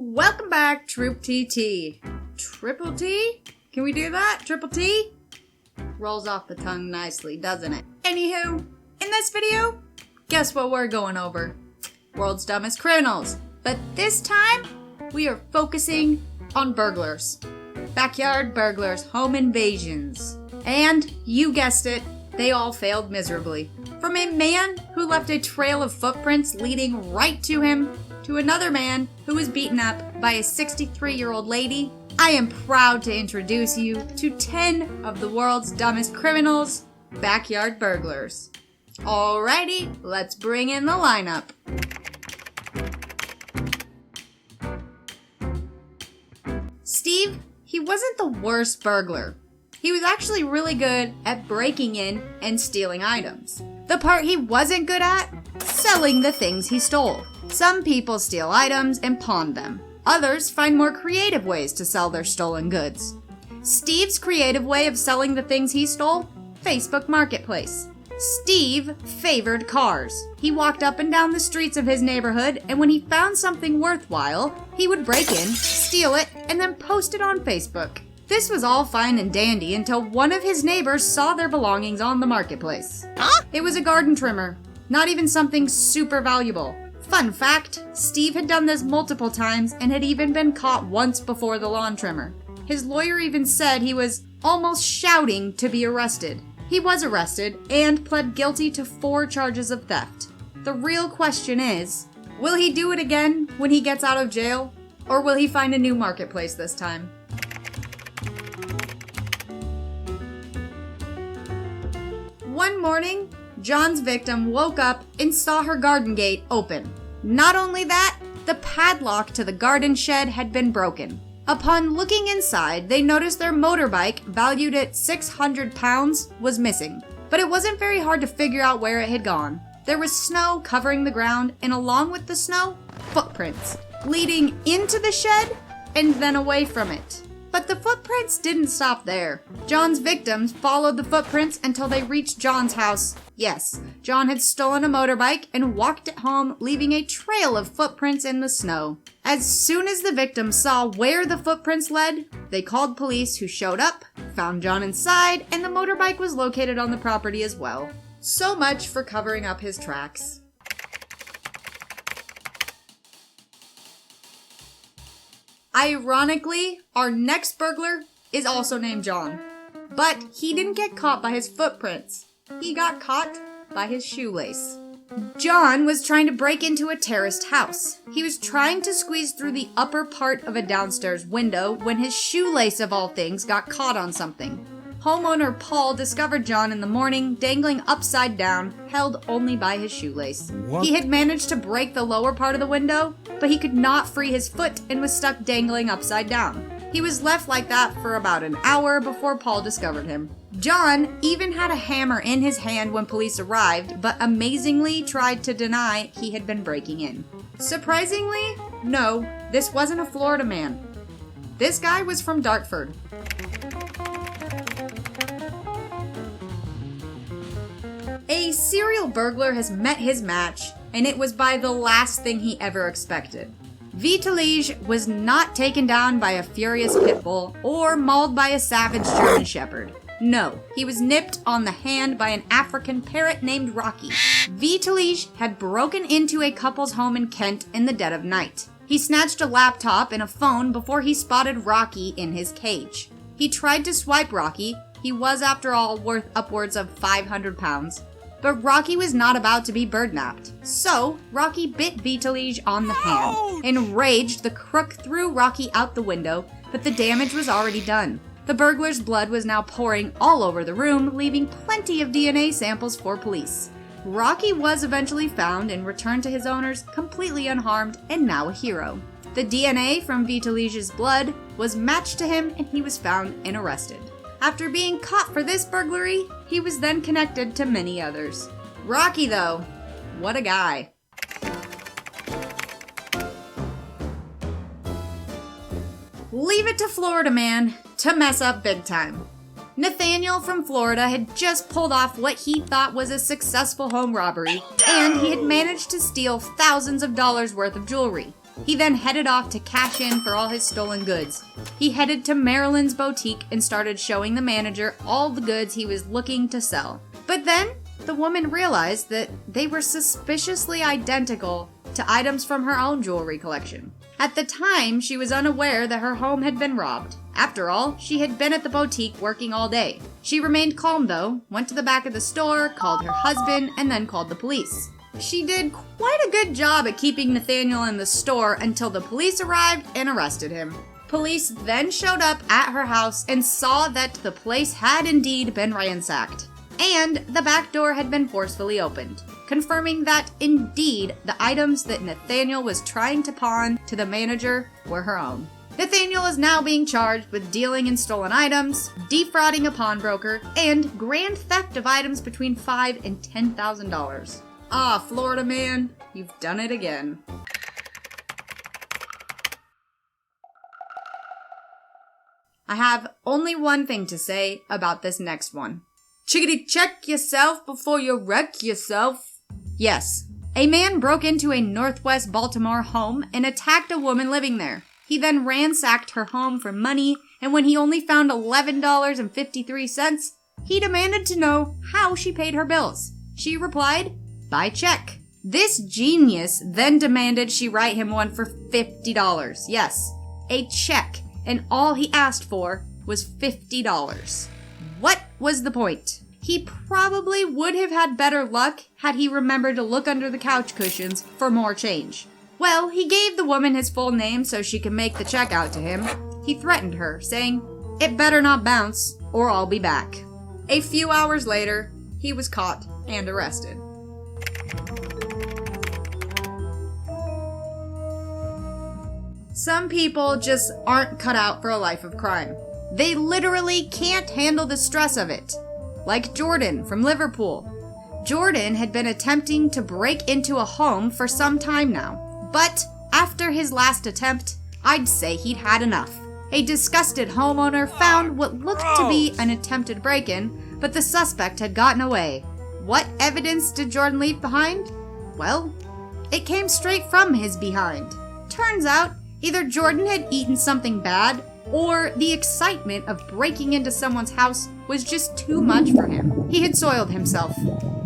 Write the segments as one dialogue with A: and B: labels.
A: Welcome back, Troop TT. Triple T? Can we do that? Triple T? Rolls off the tongue nicely, doesn't it? Anywho, in this video, guess what we're going over? World's dumbest criminals. But this time, we are focusing on burglars. Backyard burglars, home invasions. And, you guessed it, they all failed miserably. From a man who left a trail of footprints leading right to him, to another man who was beaten up by a 63-year-old lady, I am proud to introduce you to 10 of the world's dumbest criminals, backyard burglars. Alrighty, let's bring in the lineup. Steve, he wasn't the worst burglar. He was actually really good at breaking in and stealing items. The part he wasn't good at? Selling the things he stole. Some people steal items and pawn them. Others find more creative ways to sell their stolen goods. Steve's creative way of selling the things he stole? Facebook Marketplace. Steve favored cars. He walked up and down the streets of his neighborhood, and when he found something worthwhile, he would break in, steal it, and then post it on Facebook. This was all fine and dandy until one of his neighbors saw their belongings on the marketplace. Huh? It was a garden trimmer, not even something super valuable. Fun fact, Steve had done this multiple times and had even been caught once before the lawn trimmer. His lawyer even said he was almost shouting to be arrested. He was arrested and pled guilty to 4 charges of theft. The real question is, will he do it again when he gets out of jail? Or will he find a new marketplace this time? One morning, John's victim woke up and saw her garden gate open. Not only that, the padlock to the garden shed had been broken. Upon looking inside, they noticed their motorbike, valued at 600 pounds, was missing. But it wasn't very hard to figure out where it had gone. There was snow covering the ground, and along with the snow, footprints, leading into the shed and then away from it. But the footprints didn't stop there. John's victims followed the footprints until they reached John's house. Yes, John had stolen a motorbike and walked it home, leaving a trail of footprints in the snow. As soon as the victims saw where the footprints led, they called police who showed up, found John inside, and the motorbike was located on the property as well. So much for covering up his tracks. Ironically, our next burglar is also named John. But he didn't get caught by his footprints. He got caught by his shoelace. John was trying to break into a terraced house. He was trying to squeeze through the upper part of a downstairs window when his shoelace of all things got caught on something. Homeowner Paul discovered John in the morning, dangling upside down, held only by his shoelace. What? He had managed to break the lower part of the window, but he could not free his foot and was stuck dangling upside down. He was left like that for about an hour before Paul discovered him. John even had a hammer in his hand when police arrived, but amazingly tried to deny he had been breaking in. Surprisingly, no, this wasn't a Florida man. This guy was from Dartford. A serial burglar has met his match, and it was by the last thing he ever expected. Idiotic was not taken down by a furious pit bull or mauled by a savage German shepherd. No, he was nipped on the hand by an African parrot named Rocky. Idiotic had broken into a couple's home in Kent in the dead of night. He snatched a laptop and a phone before he spotted Rocky in his cage. He tried to swipe Rocky. He was, after all, worth upwards of 500 pounds. But Rocky was not about to be birdnapped. So, Rocky bit Idiotic on the hand. Enraged, the crook threw Rocky out the window, but the damage was already done. The burglar's blood was now pouring all over the room, leaving plenty of DNA samples for police. Rocky was eventually found and returned to his owners completely unharmed and now a hero. The DNA from Idiotic's blood was matched to him and he was found and arrested. After being caught for this burglary, he was then connected to many others. Rocky, though, what a guy. Leave it to Florida man to mess up big time. Nathaniel from Florida had just pulled off what he thought was a successful home robbery, and he had managed to steal thousands of dollars worth of jewelry. He then headed off to cash in for all his stolen goods. He headed to Marilyn's boutique and started showing the manager all the goods he was looking to sell. But then, the woman realized that they were suspiciously identical to items from her own jewelry collection. At the time, she was unaware that her home had been robbed. After all, she had been at the boutique working all day. She remained calm though, went to the back of the store, called her husband, and then called the police. She did quite a good job at keeping Nathaniel in the store until the police arrived and arrested him. Police then showed up at her house and saw that the place had indeed been ransacked, and the back door had been forcefully opened, confirming that indeed the items that Nathaniel was trying to pawn to the manager were her own. Nathaniel is now being charged with dealing in stolen items, defrauding a pawnbroker, and grand theft of items between $5,000 and $10,000. Ah, Florida man, you've done it again. I have only one thing to say about this next one. Chickadee check yourself before you wreck yourself. Yes, a man broke into a Northwest Baltimore home and attacked a woman living there. He then ransacked her home for money, and when he only found $11.53, he demanded to know how she paid her bills. She replied, by check. This genius then demanded she write him one for $50. Yes, a check, and all he asked for was $50. What was the point? He probably would have had better luck had he remembered to look under the couch cushions for more change. Well, he gave the woman his full name so she could make the check out to him. He threatened her, saying, "It better not bounce, or I'll be back." A few hours later, he was caught and arrested. Some people just aren't cut out for a life of crime. They literally can't handle the stress of it. Like Jordan from Liverpool. Jordan had been attempting to break into a home for some time now. But after his last attempt, I'd say he'd had enough. A disgusted homeowner found what looked to be an attempted break-in, but the suspect had gotten away. What evidence did Jordan leave behind? Well, it came straight from his behind. Turns out, either Jordan had eaten something bad, or the excitement of breaking into someone's house was just too much for him. He had soiled himself,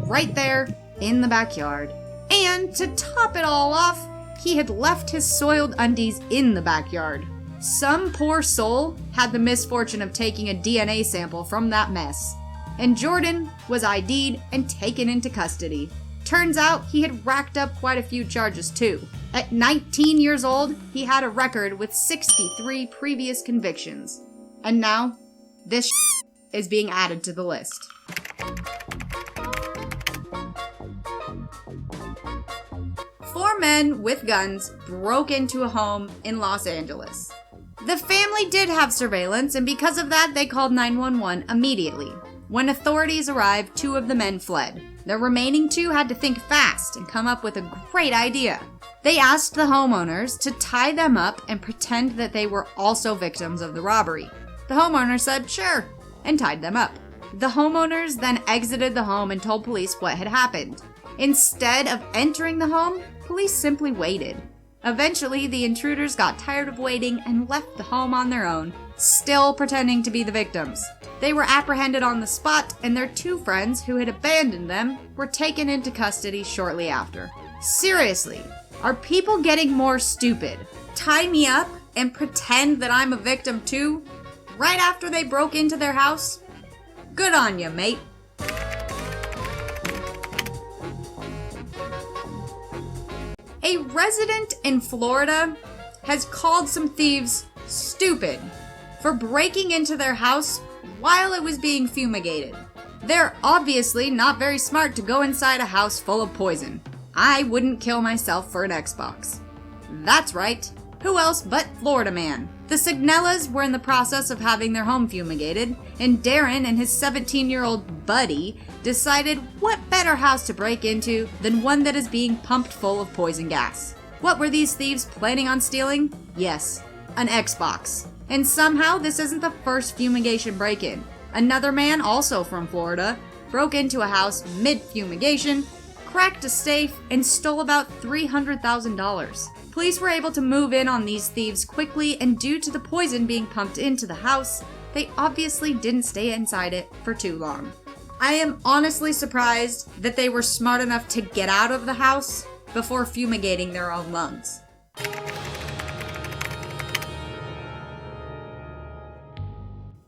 A: right there in the backyard. And to top it all off, he had left his soiled undies in the backyard. Some poor soul had the misfortune of taking a DNA sample from that mess. And Jordan was ID'd and taken into custody. Turns out he had racked up quite a few charges too. At 19 years old, he had a record with 63 previous convictions. And now, this is being added to the list. Four men with guns broke into a home in Los Angeles. The family did have surveillance, and because of that, they called 911 immediately. When authorities arrived, two of the men fled. The remaining two had to think fast and come up with a great idea. They asked the homeowners to tie them up and pretend that they were also victims of the robbery. The homeowner said sure, and tied them up. The homeowners then exited the home and told police what had happened. Instead of entering the home, police simply waited. Eventually, the intruders got tired of waiting and left the home on their own, still pretending to be the victims. They were apprehended on the spot, and their two friends who had abandoned them were taken into custody shortly after. Seriously, are people getting more stupid? Tie me up and pretend that I'm a victim too, right after they broke into their house? Good on you, mate. A resident in Florida has called some thieves stupid for breaking into their house while it was being fumigated. They're obviously not very smart to go inside a house full of poison. I wouldn't kill myself for an Xbox. That's right. Who else but Florida man? The Signellas were in the process of having their home fumigated, and Darren and his 17-year-old buddy decided what better house to break into than one that is being pumped full of poison gas. What were these thieves planning on stealing? Yes, an Xbox. And somehow this isn't the first fumigation break-in. Another man, also from Florida, broke into a house mid-fumigation, cracked a safe, and stole about $300,000. Police were able to move in on these thieves quickly, and due to the poison being pumped into the house, they obviously didn't stay inside it for too long. I am honestly surprised that they were smart enough to get out of the house before fumigating their own lungs.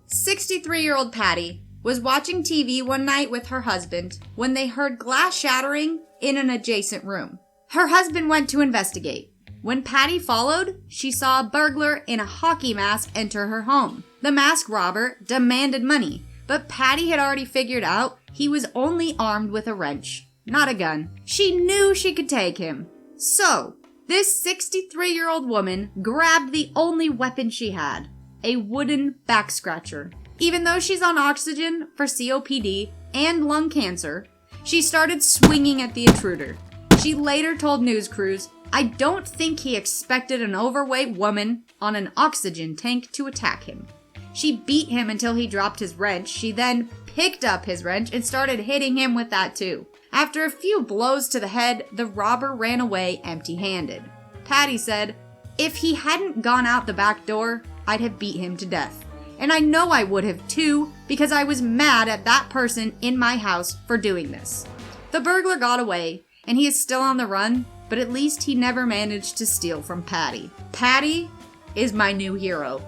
A: 63-year-old Patty was watching TV one night with her husband when they heard glass shattering in an adjacent room. Her husband went to investigate. When Patty followed, she saw a burglar in a hockey mask enter her home. The masked robber demanded money, but Patty had already figured out he was only armed with a wrench, not a gun. She knew she could take him. So, this 63-year-old woman grabbed the only weapon she had, a wooden back scratcher. Even though she's on oxygen for COPD and lung cancer, she started swinging at the intruder. She later told news crews, "I don't think he expected an overweight woman on an oxygen tank to attack him." She beat him until he dropped his wrench. She then picked up his wrench and started hitting him with that too. After a few blows to the head, the robber ran away empty-handed. Patty said, "If he hadn't gone out the back door, I'd have beat him to death. And I know I would have too, because I was mad at that person in my house for doing this." The burglar got away, and he is still on the run, but at least he never managed to steal from Patty. Patty is my new hero.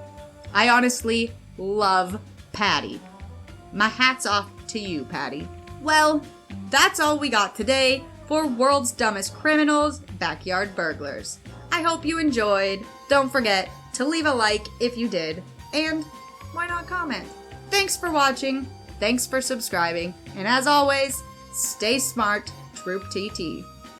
A: I honestly love Patty. My hat's off to you, Patty. Well, that's all we got today for World's Dumbest Criminals, Backyard Burglars. I hope you enjoyed. Don't forget to leave a like if you did, and why not comment? Thanks for watching, thanks for subscribing, and as always, stay smart, Troop TT.